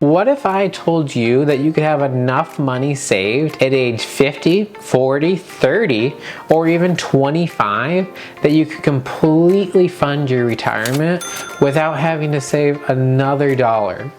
What if I told you that you could have enough money saved at age 50, 40, 30, or even 25 that you could completely fund your retirement without having to save another dollar?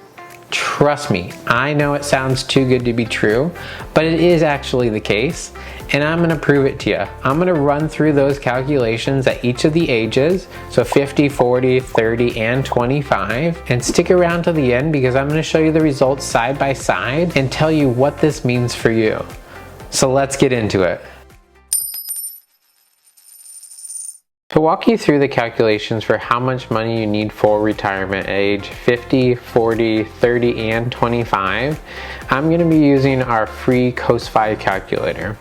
Trust me, I know it sounds too good to be true, but it is actually the case, and I'm gonna prove it to you. I'm gonna run through those calculations at each of the ages, so 50, 40, 30, and 25, and stick around to the end because I'm gonna show you the results side by side and tell you what this means for you. So let's get into it. To walk you through the calculations for how much money you need for retirement at age 50, 40, 30, and 25, I'm going to be using our free Coast5 calculator.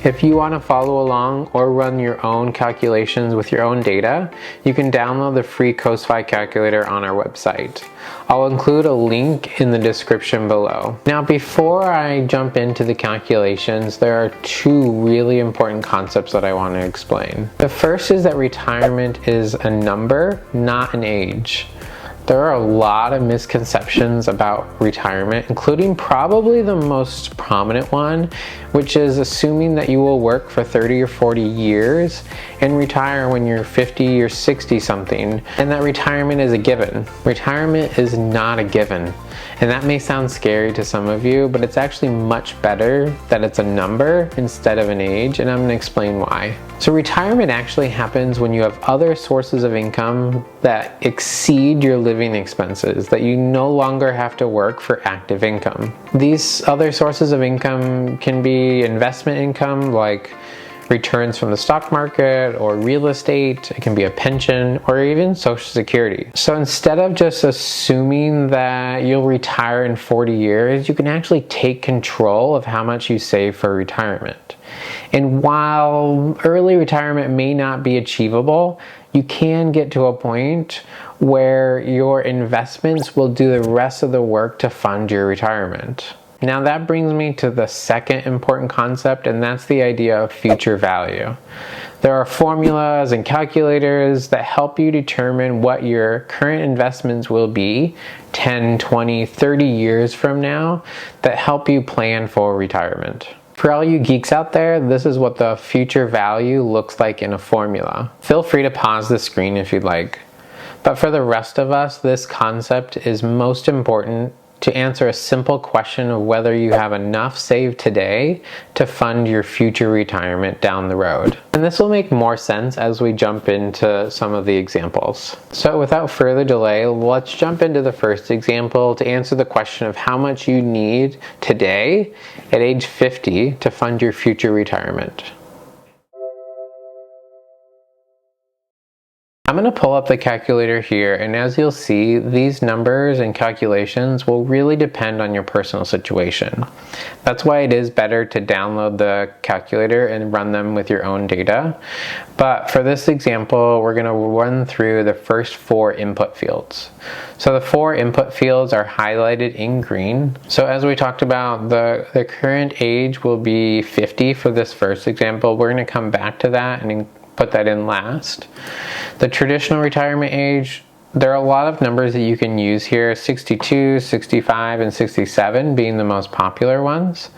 If you want to follow along or run your own calculations with your own data, you can download the free Coast5 calculator on our website. I'll include a link in the description below. Now, before I jump into the calculations, there are two really important concepts that I want to explain. The first is that retirement is a number, not an age. There are a lot of misconceptions about retirement, including probably the most prominent one, which is assuming that you will work for 30 or 40 years and retire when you're 50 or 60 something, and that retirement is a given. Retirement is not a given. And that may sound scary to some of you, but it's actually much better that it's a number instead of an age, and I'm going to explain why. So retirement actually happens when you have other sources of income that exceed your living expenses, that you no longer have to work for active income. These other sources of income can be investment income, like returns from the stock market or real estate. It can be a pension or even Social Security. So instead of just assuming that you'll retire in 40 years, you can actually take control of how much you save for retirement. And while early retirement may not be achievable, you can get to a point where your investments will do the rest of the work to fund your retirement. Now that brings me to the second important concept, and that's the idea of future value. There are formulas and calculators that help you determine what your current investments will be 10, 20, 30 years from now that help you plan for retirement. For all you geeks out there, this is what the future value looks like in a formula. Feel free to pause the screen if you'd like. But for the rest of us, this concept is most important to answer a simple question of whether you have enough saved today to fund your future retirement down the road. And this will make more sense as we jump into some of the examples. So without further delay, let's jump into the first example to answer the question of how much you need today at age 50 to fund your future retirement. I'm going to pull up the calculator here, and as you'll see, these numbers and calculations will really depend on your personal situation. That's why it is better to download the calculator and run them with your own data. But for this example, we're going to run through the first 4 input fields. So the 4 input fields are highlighted in green. So as we talked about, the current age will be 50 for this first example. We're going to come back to that and put that in last. The traditional retirement age, there are a lot of numbers that you can use here, 62, 65, and 67 being the most popular ones.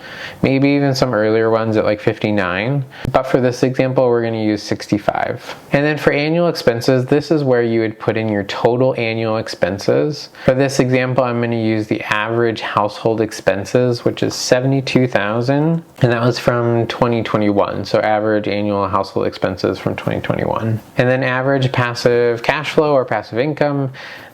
Maybe even some earlier ones at like 59. But for this example, we're going to use 65. And then for annual expenses, this is where you would put in your total annual expenses. For this example, I'm going to use the average household expenses, which is $72,000. And that was from 2021. So average annual household expenses from 2021. And then average passive cash flow or passive income.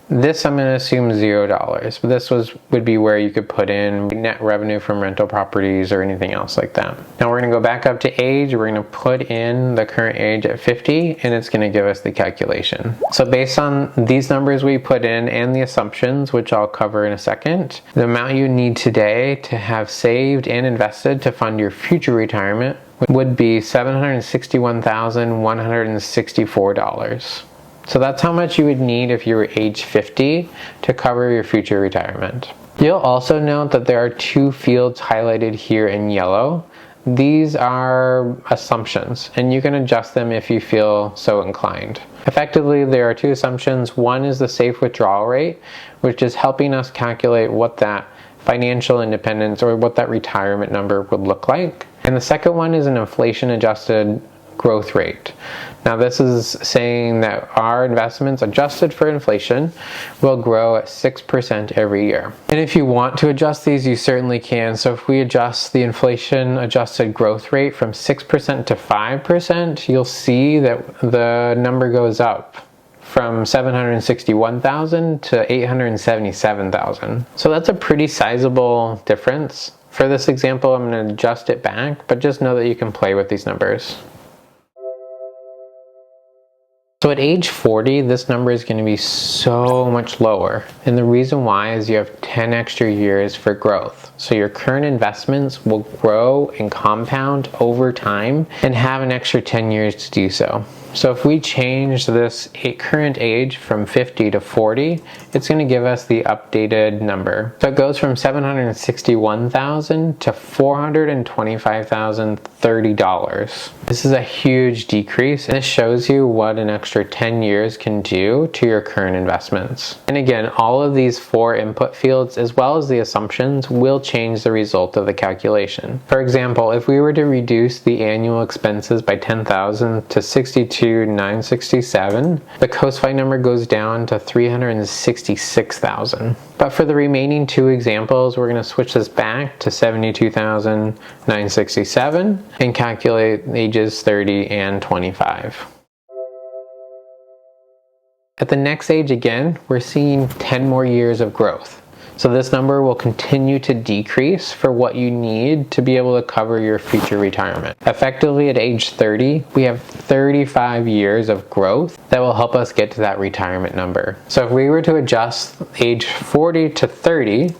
This I'm going to assume $0, but this would be where you could put in net revenue from rental properties or anything else like that. Now we're going to go back up to age. We're going to put in the current age at 50, and it's going to give us the calculation. So based on these numbers we put in and the assumptions, which I'll cover in a second, the amount you need today to have saved and invested to fund your future retirement would be $761,164. So that's how much you would need if you were age 50 to cover your future retirement. You'll also note that there are 2 fields highlighted here in yellow. these are assumptions, and you can adjust them if you feel so inclined. Effectively, there are two assumptions. One is the safe withdrawal rate, which is helping us calculate what that financial independence or what that retirement number would look like. And the second one is an inflation-adjusted growth rate. Now this is saying that our investments adjusted for inflation will grow at 6% every year. And if you want to adjust these, you certainly can. So if we adjust the inflation adjusted growth rate from 6% to 5%, you'll see that the number goes up from 761,000 to 877,000. So that's a pretty sizable difference. For this example, I'm going to adjust it back, but just know that you can play with these numbers. So at age 40, this number is going to be so much lower. And the reason why is you have 10 extra years for growth. So your current investments will grow and compound over time and have an extra 10 years to do so. So if we change this current age from 50 to 40, it's going to give us the updated number. So it goes from $761,000 to $425,030. This is a huge decrease, and this shows you what an extra 10 years can do to your current investments. And again, all of these four input fields, as well as the assumptions, will change the result of the calculation. For example, if we were to reduce the annual expenses by $10,000 to $62,967, the COSFI number goes down to $366,000. But for the remaining two examples, we're going to switch this back to $72,967 and calculate ages 30 and 25. At the next age again, we're seeing 10 more years of growth. So this number will continue to decrease for what you need to be able to cover your future retirement. Effectively at age 30, we have 35 years of growth that will help us get to that retirement number. So if we were to adjust age 40 to 30,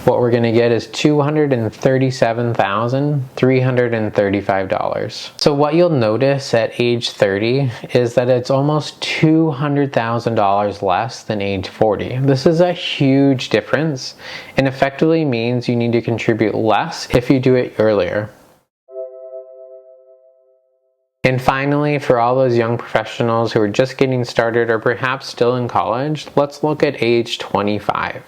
what we're going to get is $237,335. So what you'll notice at age 30 is that it's almost $200,000 less than age 40. This is a huge difference and effectively means you need to contribute less if you do it earlier. And finally, for all those young professionals who are just getting started or perhaps still in college, let's look at age 25.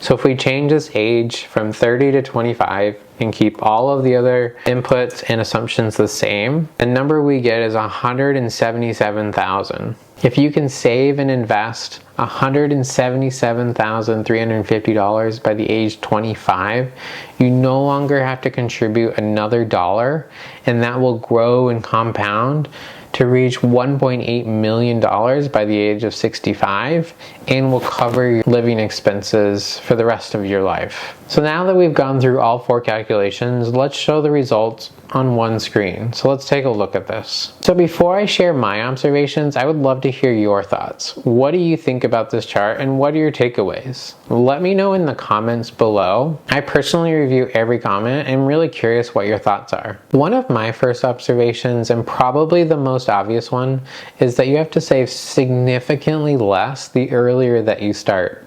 So if we change this age from 30 to 25 and keep all of the other inputs and assumptions the same, the number we get is $177,000. If you can save and invest $177,350 by the age 25, you no longer have to contribute another dollar, and that will grow and compound to reach $1.8 million by the age of 65 and will cover your living expenses for the rest of your life. So now that we've gone through all four calculations, let's show the results on one screen. So let's take a look at this. So before I share my observations, I would love to hear your thoughts. What do you think about this chart and what are your takeaways? Let me know in the comments below. I personally review every comment and I'm really curious what your thoughts are. One of my first observations, and probably the most obvious one, is that you have to save significantly less the earlier that you start.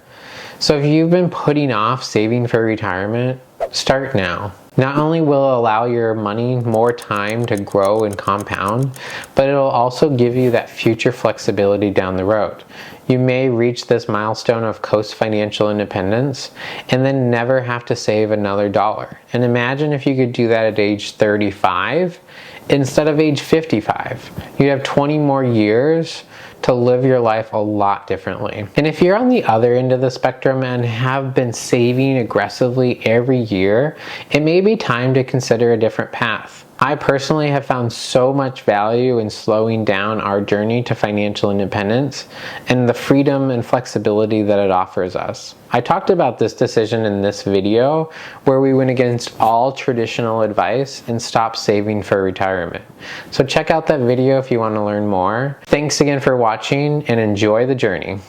So if you've been putting off saving for retirement, start now. Not only will it allow your money more time to grow and compound, but it'll also give you that future flexibility down the road. You may reach this milestone of post-financial independence and then never have to save another dollar. And imagine if you could do that at age 35 instead of age 55. You have 20 more years to live your life a lot differently. And if you're on the other end of the spectrum and have been saving aggressively every year, it may be time to consider a different path. I personally have found so much value in slowing down our journey to financial independence and the freedom and flexibility that it offers us. I talked about this decision in this video where we went against all traditional advice and stopped saving for retirement. So check out that video if you want to learn more. Thanks again for watching and enjoy the journey.